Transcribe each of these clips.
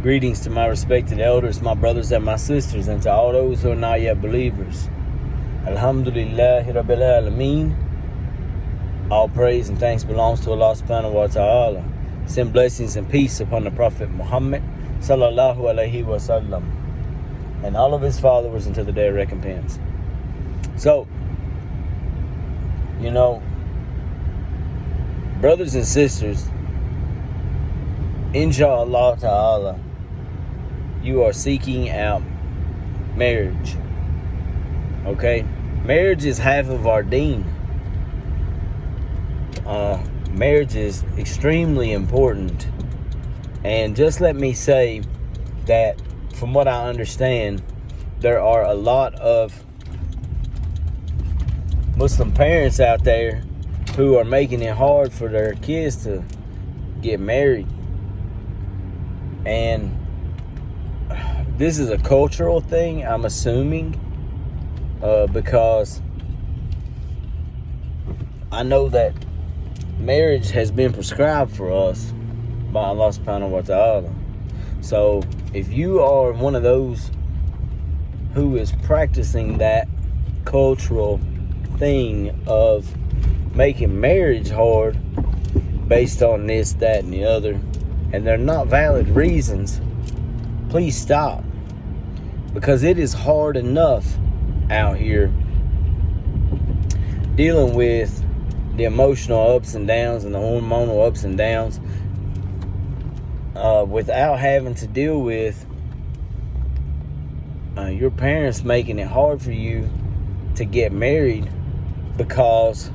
Greetings to my respected elders, my brothers and my sisters, and to all those who are not yet believers. Alhamdulillah Rabbil Alameen. All praise and thanks belongs to Allah subhanahu wa ta'ala. Send blessings and peace upon the Prophet Muhammad sallallahu alaihi wasallam and all of his followers until the day of recompense. So, brothers and sisters, inshallah ta'ala, you are seeking out marriage. Okay? Marriage is half of our deen. Marriage is extremely important. And just let me say that from what I understand, there are a lot of Muslim parents out there who are making it hard for their kids to get married. And this is a cultural thing, I'm assuming, because I know that marriage has been prescribed for us by Allah subhanahu wa ta'ala. So if you are one of those who is practicing that cultural thing of making marriage hard based on this, that, and the other, and they're not valid reasons, please stop. Because it is hard enough out here dealing with the emotional ups and downs and the hormonal ups and downs without having to deal with your parents making it hard for you to get married because,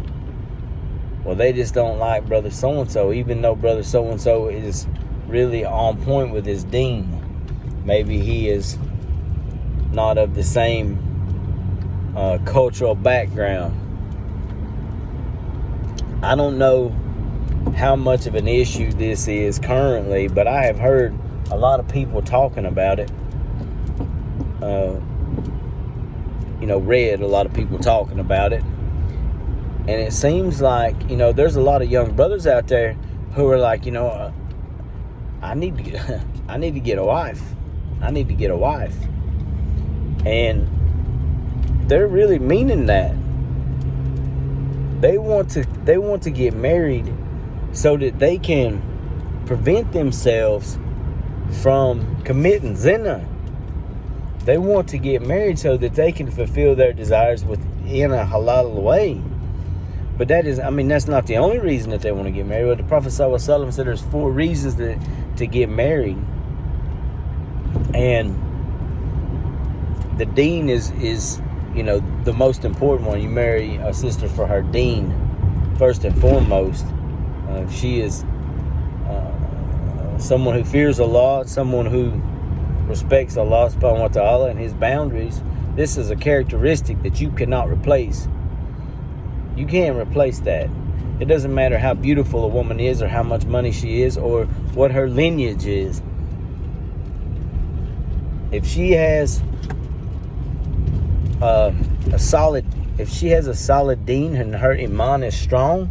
well, they just don't like brother so-and-so, even though brother so-and-so is really on point with his deen. Maybe he is not of the same cultural background. I don't know how much of an issue this is currently, but I have heard a lot of people talking about it. Read a lot of people talking about it. And it seems like, there's a lot of young brothers out there who are like, I need to get a wife. I need to get a wife. And they're really meaning that. They want to get married so that they can prevent themselves from committing zina. They want to get married so that they can fulfill their desires within a halal way. But that's not the only reason that they want to get married. But the Prophet ﷺ said there's 4 reasons to get married. And the deen is the most important one. You marry a sister for her deen, first and foremost. If she is someone who fears Allah, someone who respects Allah subhanahu wa ta'ala and his boundaries, this is a characteristic that you cannot replace. You can't replace that. It doesn't matter how beautiful a woman is or how much money she is or what her lineage is. If she has a solid deen and her iman is strong,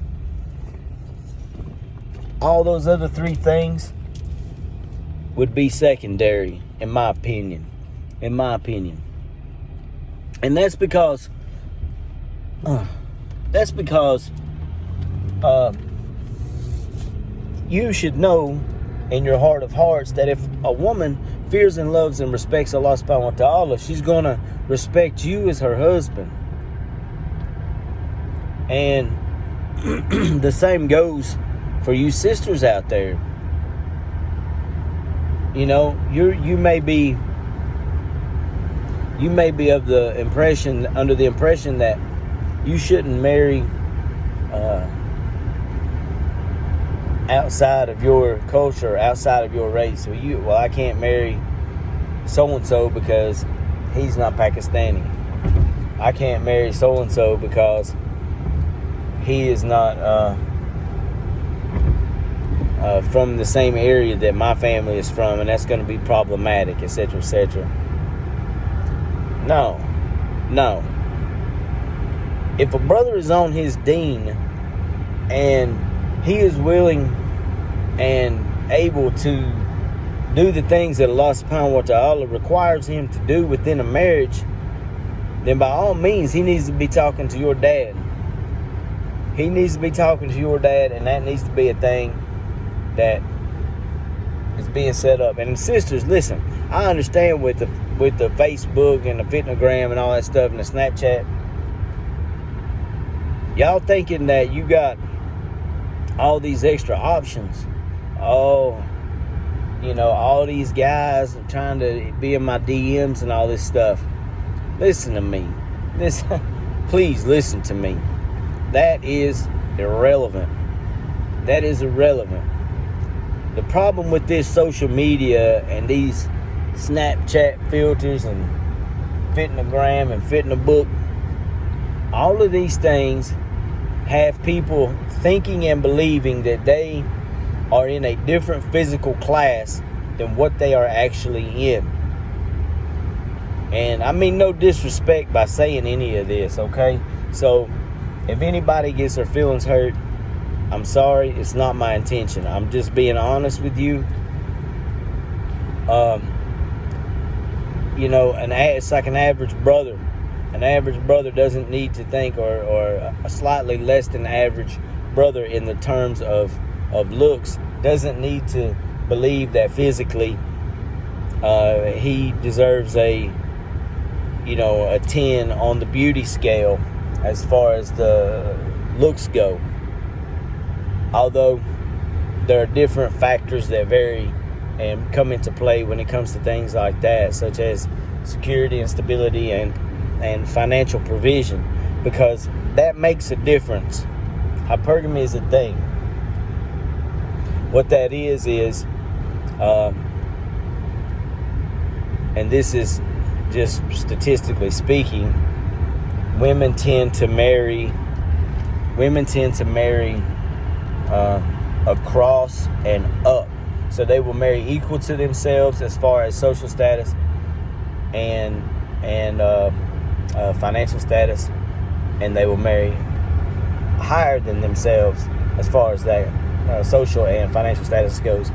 all those other 3 things would be secondary, in my opinion. And that's because you should know in your heart of hearts that if a woman fears and loves and respects Allah subhanahu wa ta'ala, she's going to respect you as her husband. And the same goes for you sisters out there. You may be under the impression that you shouldn't marry outside of your culture, outside of your race. Well, I can't marry so-and-so because he's not Pakistani. I can't marry so-and-so because he is not from the same area that my family is from, and that's going to be problematic, etc., etc. No. If a brother is on his deen and he is willing and able to do the things that Allah subhanahu wa ta'ala requires him to do within a marriage, then by all means, he needs to be talking to your dad. He needs to be talking to your dad, and that needs to be a thing that is being set up. And sisters, listen, I understand with the Facebook and the Fitnagram and all that stuff and the Snapchat, y'all thinking that you got all these extra options. Oh, all these guys are trying to be in my DMs and all this stuff. Listen to me. Please listen to me. That is irrelevant. That is irrelevant. The problem with this social media and these Snapchat filters and Fitnagram and Fitnabook, all of these things have people thinking and believing that they are in a different physical class than what they are actually in. And I mean no disrespect by saying any of this, okay? So if anybody gets their feelings hurt, I'm sorry. It's not my intention. I'm just being honest with you. It's like an average brother. An average brother doesn't need to think, or a slightly less than average brother in the terms of looks, doesn't need to believe that physically he deserves a 10 on the beauty scale as far as the looks go. Although there are different factors that vary and come into play when it comes to things like that, such as security and stability and financial provision, because that makes a difference. Hypergamy is a thing. What that is, and this is just statistically speaking, women tend to marry across and up. So they will marry equal to themselves as far as social status and financial status, and they will marry higher than themselves as far as that social and financial status goes.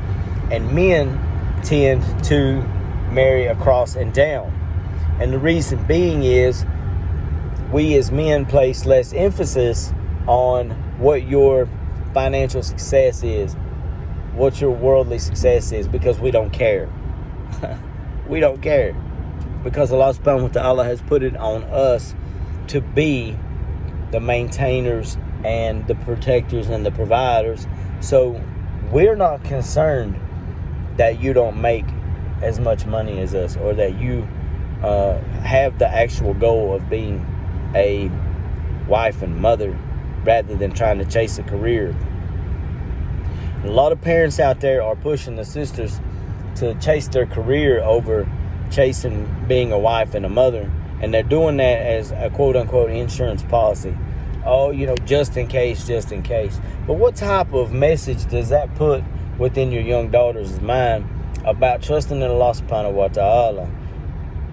And men tend to marry across and down. And the reason being is we as men place less emphasis on what your financial success is, what your worldly success is, because we don't care. We don't care. Because Allah subhanahu wa ta'ala has put it on us to be the maintainers and the protectors and the providers. So we're not concerned that you don't make as much money as us, or that you have the actual goal of being a wife and mother rather than trying to chase a career. A lot of parents out there are pushing the sisters to chase their career over chasing being a wife and a mother, and they're doing that as a quote-unquote insurance policy. Oh, just in case. But what type of message does that put within your young daughter's mind about trusting in Allah subhanahu wa ta'ala?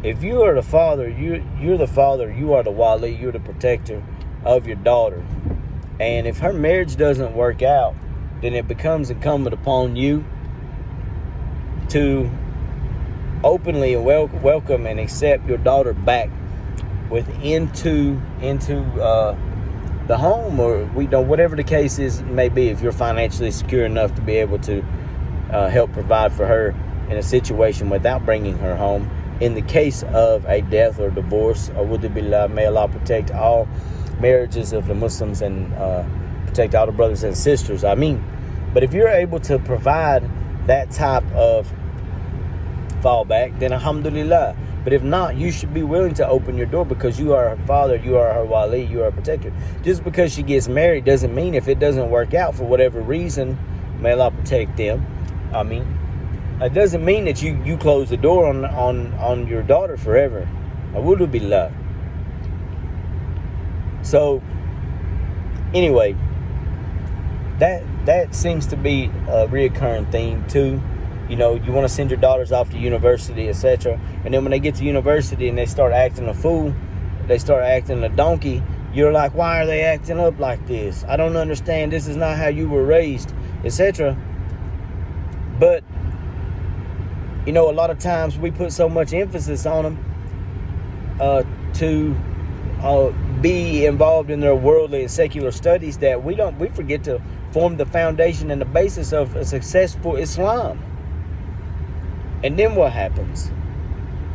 If you are the father, you're the father, you are the wali, you're the protector of your daughter. And if her marriage doesn't work out, then it becomes incumbent upon you to openly welcome and accept your daughter back into the home, or whatever the case is may be. If you're financially secure enough to be able to help provide for her in a situation without bringing her home, in the case of a death or divorce, or may Allah protect all marriages of the Muslims and protect all the brothers and sisters. But if you're able to provide that type of fallback, then alhamdulillah. But if not, you should be willing to open your door, because you are her father, you are her wali, you are a protector. Just because she gets married doesn't mean, if it doesn't work out for whatever reason, may Allah protect them. It doesn't mean that you close the door on your daughter forever. A'udhu billah. So anyway, that seems to be a reoccurring theme too. You want to send your daughters off to university, etc. And then when they get to university and they start acting a fool, they start acting a donkey, you're like, why are they acting up like this? I don't understand. This is not how you were raised, etc. But you know, a lot of times we put so much emphasis on them to be involved in their worldly and secular studies that we forget to form the foundation and the basis of a successful Islam. And then what happens?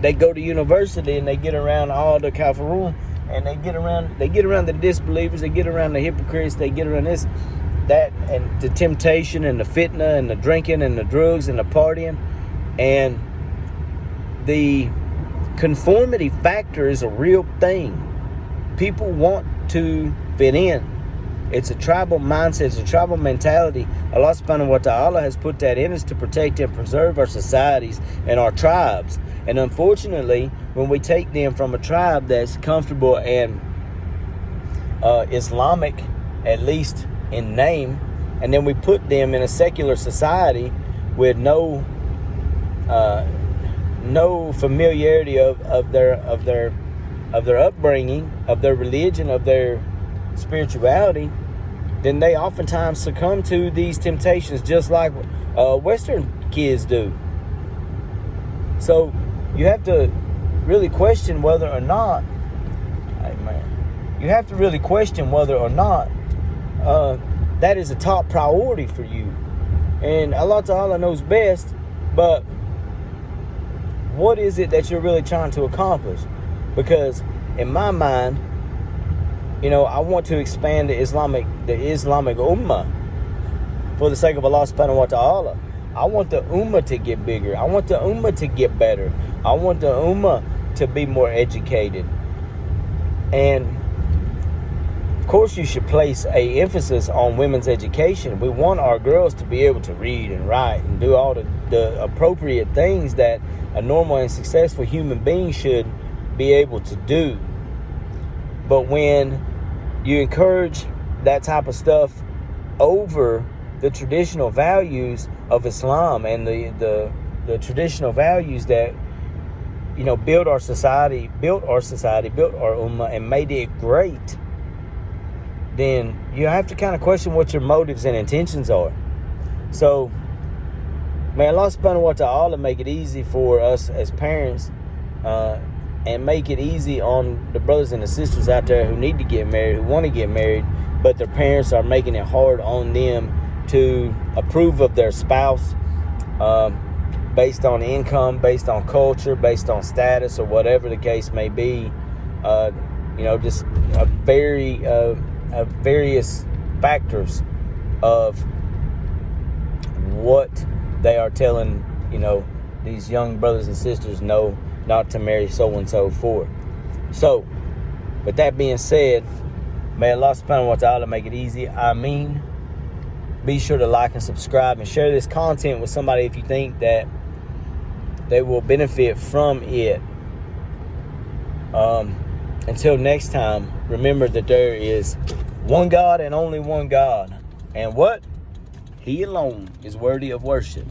They go to university and they get around all the kafirun, and they get around the disbelievers, they get around the hypocrites, they get around this, that, and the temptation and the fitna and the drinking and the drugs and the partying. And the conformity factor is a real thing. People want to fit in. It's a tribal mindset. It's a tribal mentality. Allah subhanahu wa ta'ala has put that in us to protect and preserve our societies and our tribes. And unfortunately, when we take them from a tribe that's comfortable and Islamic, at least in name, and then we put them in a secular society with no familiarity of their upbringing, of their religion, of their spirituality, then they oftentimes succumb to these temptations just like Western kids do. So you have to really question whether or not, that is a top priority for you. And Allah Ta'ala knows best, but what is it that you're really trying to accomplish? Because in my mind, you know, I want to expand the Islamic Ummah for the sake of Allah subhanahu wa ta'ala. I want the Ummah to get bigger. I want the Ummah to get better. I want the Ummah to be more educated. And of course you should place an emphasis on women's education. We want our girls to be able to read and write and do all the appropriate things that a normal and successful human being should be able to do. But when you encourage that type of stuff over the traditional values of Islam and the traditional values that, you know, built our society, built our ummah, and made it great, then you have to kind of question what your motives and intentions are. So may Allah subhanahu wa ta'ala make it easy for us as parents, and make it easy on the brothers and the sisters out there who need to get married, who want to get married, but their parents are making it hard on them to approve of their spouse based on income, based on culture, based on status, or whatever the case may be. You know, just various factors of what they are telling, you know, these young brothers and sisters no, not to marry so and so for. So, with that being said, may Allah subhanahu wa ta'ala make it easy. Ameen. Be sure to like and subscribe and share this content with somebody if you think that they will benefit from it. Until next time, remember that there is one God and only one God. And what? He alone is worthy of worship.